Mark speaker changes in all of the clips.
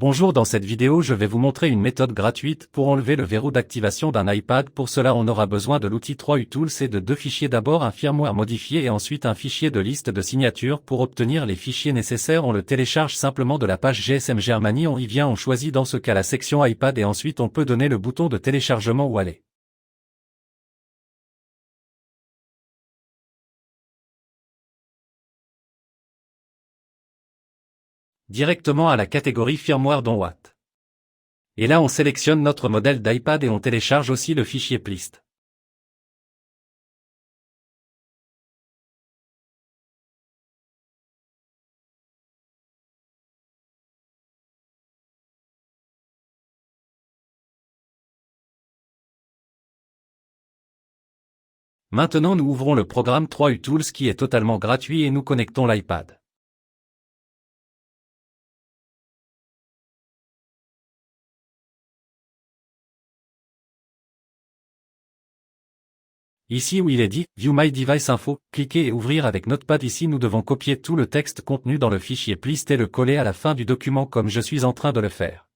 Speaker 1: Bonjour, dans cette vidéo je vais vous montrer une méthode gratuite pour enlever le verrou d'activation d'un iPad. Pour cela on aura besoin de l'outil 3U-Tools et de deux fichiers, d'abord un firmware modifié et ensuite un fichier de liste de signatures. Pour obtenir les fichiers nécessaires, on le télécharge simplement de la page GSM Germany, on y vient, on choisit dans ce cas la section iPad et ensuite on peut donner le bouton de téléchargement ou aller directement à la catégorie firmware dans Watt. Et là on sélectionne notre modèle d'iPad et on télécharge aussi le fichier plist. Maintenant nous ouvrons le programme 3U-Tools qui est totalement gratuit et nous connectons l'iPad. Ici où il est dit « View My Device Info », cliquez et ouvrir avec Notepad. Ici nous devons copier tout le texte contenu dans le fichier plist et le coller à la fin du document comme je suis en train de le faire.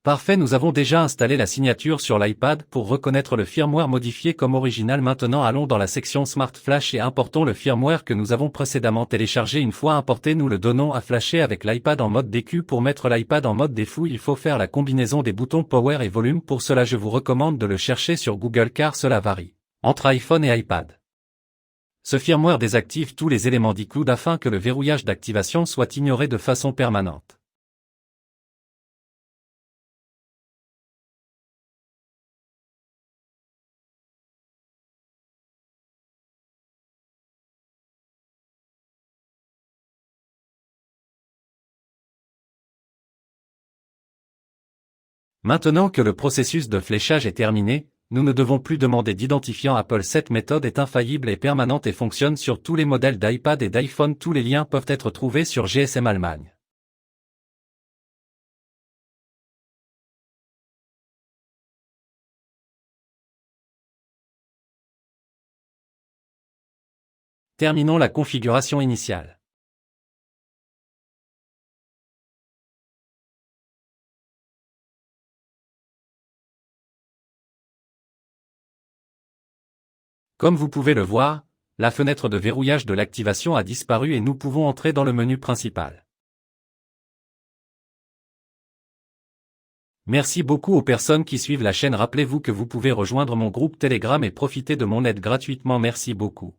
Speaker 1: Parfait, nous avons déjà installé la signature sur l'iPad pour reconnaître le firmware modifié comme original. Maintenant allons dans la section Smart Flash et importons le firmware que nous avons précédemment téléchargé. Une fois importé, nous le donnons à flasher avec l'iPad en mode DQ. Pour mettre l'iPad en mode défou, il faut faire la combinaison des boutons Power et Volume. Pour cela je vous recommande de le chercher sur Google car cela varie entre iPhone et iPad. Ce firmware désactive tous les éléments d'iCloud afin que le verrouillage d'activation soit ignoré de façon permanente. Maintenant que le processus de fléchage est terminé, nous ne devons plus demander d'identifiant Apple. Cette méthode est infaillible et permanente et fonctionne sur tous les modèles d'iPad et d'iPhone. Tous les liens peuvent être trouvés sur GSM Allemagne. Terminons la configuration initiale. Comme vous pouvez le voir, la fenêtre de verrouillage de l'activation a disparu et nous pouvons entrer dans le menu principal. Merci beaucoup aux personnes qui suivent la chaîne. Rappelez-vous que vous pouvez rejoindre mon groupe Telegram et profiter de mon aide gratuitement. Merci beaucoup.